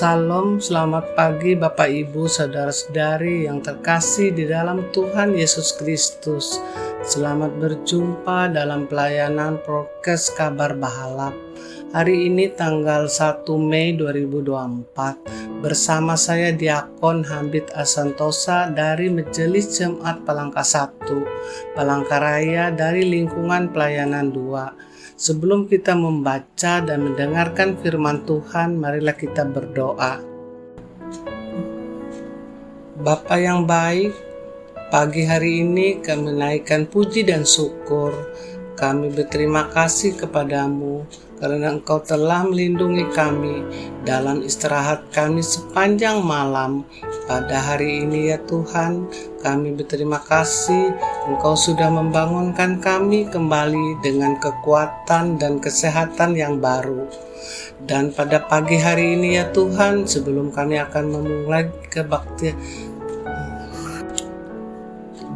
Salam, selamat pagi Bapak Ibu, saudara-saudari yang terkasih di dalam Tuhan Yesus Kristus. Selamat berjumpa dalam pelayanan podcast Kabar Bahalap. Hari ini tanggal 1 Mei 2024 bersama saya Diakon Hamid Asantosa dari Majelis Jemaat Palangka 1, Palangkaraya dari lingkungan pelayanan 2. Sebelum kita membaca dan mendengarkan firman Tuhan, marilah kita berdoa. Bapa yang baik, pagi hari ini kami menaikkan puji dan syukur. Kami berterima kasih kepadamu karena Engkau telah melindungi kami dalam istirahat kami sepanjang malam. Pada hari ini ya Tuhan, kami berterima kasih Engkau sudah membangunkan kami kembali dengan kekuatan dan kesehatan yang baru. Dan pada pagi hari ini ya Tuhan, sebelum kami akan memulai kebaktian,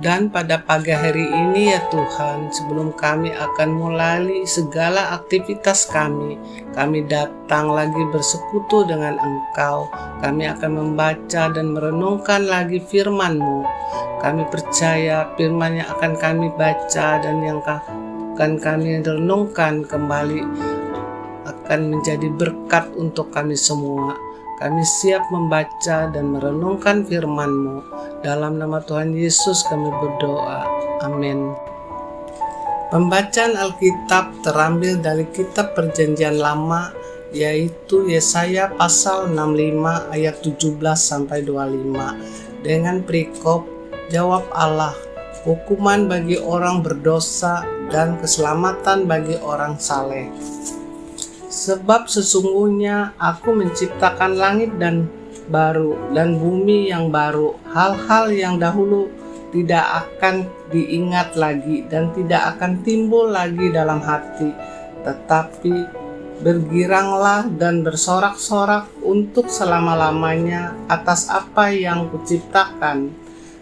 dan pada pagi hari ini ya Tuhan, sebelum kami akan mulai segala aktivitas kami datang lagi bersekutu dengan Engkau. Kami akan membaca dan merenungkan lagi firman-Mu. Kami percaya firman yang akan kami baca dan yang akan kami renungkan kembali akan menjadi berkat untuk kami semua. Kami siap membaca dan merenungkan firman-Mu. Dalam nama Tuhan Yesus kami berdoa. Amin. Pembacaan Alkitab terambil dari kitab Perjanjian Lama, yaitu Yesaya pasal 65 ayat 17-25. Dengan perikop, jawab Allah, hukuman bagi orang berdosa dan keselamatan bagi orang saleh. Sebab sesungguhnya aku menciptakan langit dan baru dan bumi yang baru. Hal-hal yang dahulu tidak akan diingat lagi dan tidak akan timbul lagi dalam hati. Tetapi bergiranglah dan bersorak-sorak untuk selama-lamanya atas apa yang kuciptakan.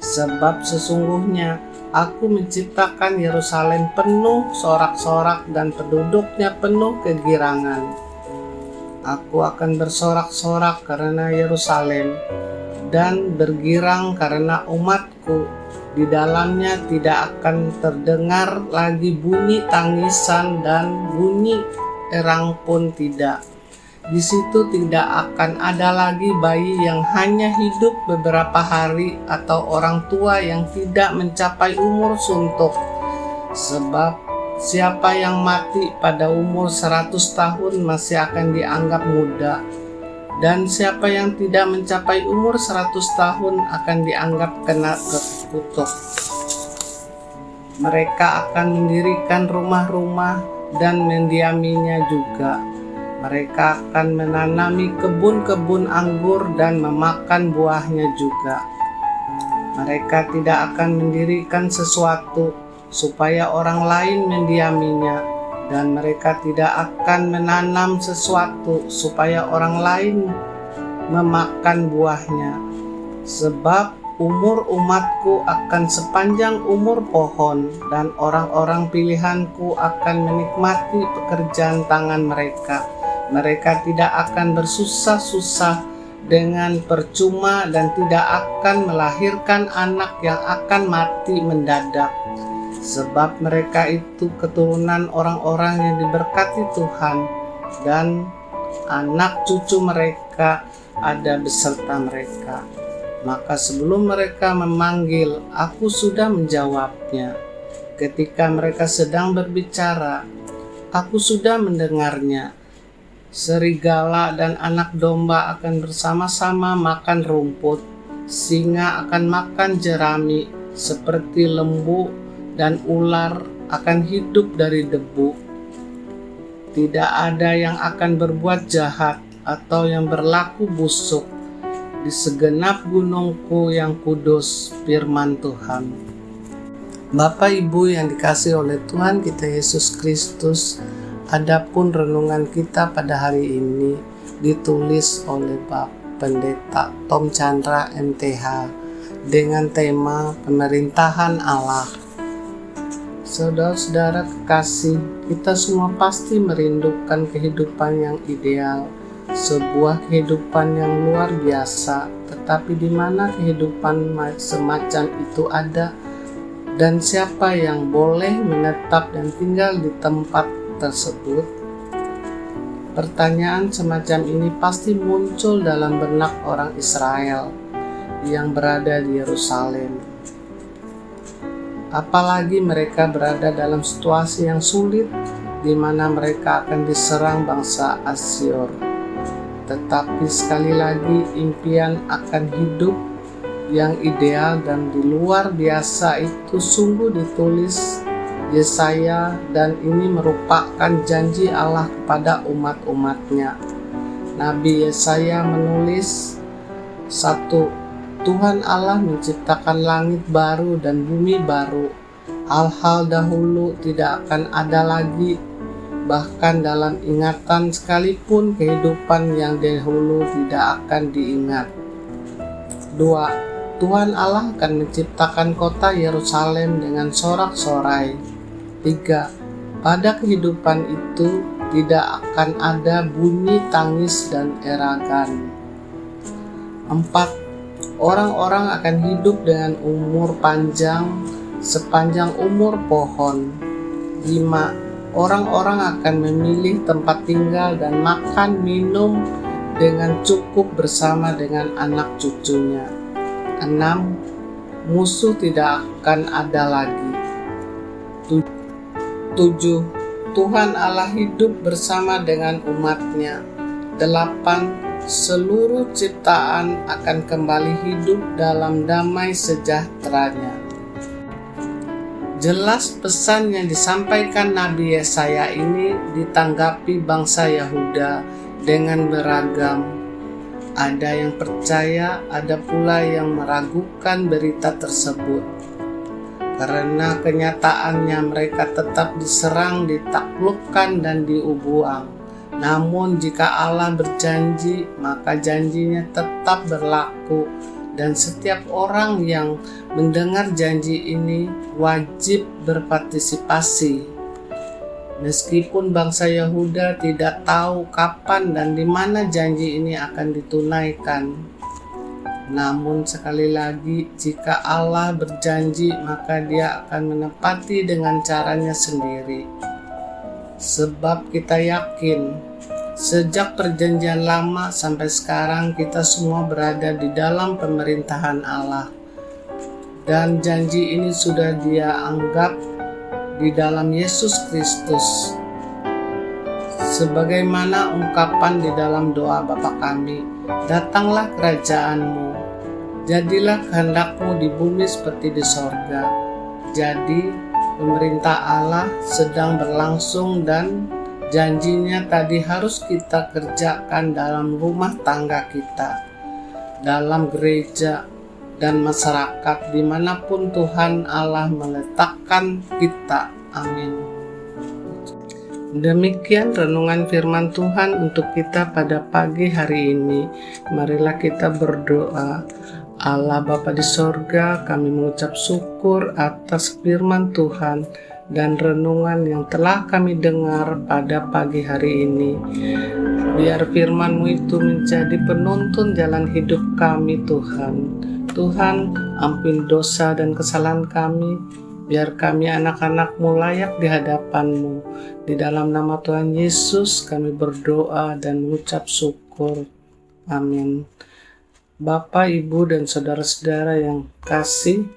Sebab sesungguhnya aku menciptakan Yerusalem penuh sorak-sorak dan penduduknya penuh kegirangan. Aku akan bersorak-sorak karena Yerusalem dan bergirang karena umatku. Di dalamnya tidak akan terdengar lagi bunyi tangisan dan bunyi erang pun tidak. Di situ tidak akan ada lagi bayi yang hanya hidup beberapa hari atau orang tua yang tidak mencapai umur suntuk. Sebab siapa yang mati pada umur 100 tahun masih akan dianggap muda, dan siapa yang tidak mencapai umur 100 tahun akan dianggap kena kutuk. Mereka akan mendirikan rumah-rumah dan mendiaminya juga. Mereka akan menanami kebun-kebun anggur dan memakan buahnya juga. Mereka tidak akan mendirikan sesuatu supaya orang lain mendiaminya, dan mereka tidak akan menanam sesuatu supaya orang lain memakan buahnya. Sebab umur umatku akan sepanjang umur pohon, dan orang-orang pilihanku akan menikmati pekerjaan tangan mereka. Mereka tidak akan bersusah-susah dengan percuma dan tidak akan melahirkan anak yang akan mati mendadak. Sebab mereka itu keturunan orang-orang yang diberkati Tuhan, dan anak cucu mereka ada beserta mereka. Maka sebelum mereka memanggil, aku sudah menjawabnya. Ketika mereka sedang berbicara, aku sudah mendengarnya. Serigala dan anak domba akan bersama-sama makan rumput, singa akan makan jerami, seperti lembu dan ular akan hidup dari debu. Tidak ada yang akan berbuat jahat atau yang berlaku busuk di segenap gunungku yang kudus, firman Tuhan. Bapak Ibu yang dikasihi oleh Tuhan kita Yesus Kristus, adapun renungan kita pada hari ini ditulis oleh Bapak Pendeta Tom Chandra MTH dengan tema Pemerintahan Allah. Saudara-saudara kekasih, kita semua pasti merindukan kehidupan yang ideal, sebuah kehidupan yang luar biasa. Tetapi di mana kehidupan semacam itu ada, dan siapa yang boleh menetap dan tinggal di tempat tersebut? Pertanyaan semacam ini pasti muncul dalam benak orang Israel yang berada di Yerusalem. Apalagi mereka berada dalam situasi yang sulit, di mana mereka akan diserang bangsa Asyur. Tetapi sekali lagi, impian akan hidup yang ideal dan di luar biasa itu sungguh ditulis Yesaya, dan ini merupakan janji Allah kepada umat-umatnya. Nabi Yesaya menulis, 1. Tuhan Allah menciptakan langit baru dan bumi baru. Hal-hal dahulu tidak akan ada lagi, bahkan dalam ingatan sekalipun kehidupan yang dahulu tidak akan diingat. 2. Tuhan Allah akan menciptakan kota Yerusalem dengan sorak-sorai. 3. Pada kehidupan itu tidak akan ada bunyi tangis dan eragan. 4. Orang-orang akan hidup dengan umur panjang sepanjang umur pohon. 5. Orang-orang akan memilih tempat tinggal dan makan minum dengan cukup bersama dengan anak cucunya. 6. Musuh tidak akan ada lagi. 7. Tuhan Allah hidup bersama dengan umatnya. 8. Seluruh ciptaan akan kembali hidup dalam damai sejahteranya. Jelas pesan yang disampaikan Nabi Yesaya ini ditanggapi bangsa Yahuda dengan beragam. Ada yang percaya, ada pula yang meragukan berita tersebut. Karena kenyataannya mereka tetap diserang, ditaklukkan, dan dibuang. Namun jika Allah berjanji, maka janjinya tetap berlaku, dan setiap orang yang mendengar janji ini wajib berpartisipasi. Meskipun bangsa Yahuda tidak tahu kapan dan di mana janji ini akan ditunaikan. Namun sekali lagi, jika Allah berjanji, maka Dia akan menepati dengan caranya sendiri. Sebab kita yakin, sejak perjanjian lama sampai sekarang kita semua berada di dalam pemerintahan Allah. Dan janji ini sudah Dia anggap di dalam Yesus Kristus. Sebagaimana ungkapan di dalam doa Bapa kami, datanglah kerajaan-Mu, jadilah kehendak-Mu di bumi seperti di sorga. Jadi, pemerintah Allah sedang berlangsung dan janjinya tadi harus kita kerjakan dalam rumah tangga kita, dalam gereja, dan masyarakat dimanapun Tuhan Allah meletakkan kita. Amin. Demikian renungan firman Tuhan untuk kita pada pagi hari ini. Marilah kita berdoa. Allah Bapa di sorga, kami mengucap syukur atas firman Tuhan dan renungan yang telah kami dengar pada pagi hari ini. Biar firman-Mu itu menjadi penuntun jalan hidup kami, Tuhan. Tuhan, ampuni dosa dan kesalahan kami, biar kami anak-anak-Mu layak di hadapan-Mu. Di dalam nama Tuhan Yesus kami berdoa dan mengucap syukur. Amin. Bapak, Ibu, dan saudara-saudara yang kasih,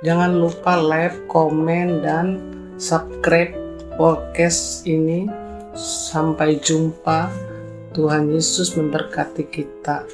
jangan lupa like, komen, dan subscribe podcast ini. Sampai jumpa. Tuhan Yesus memberkati kita.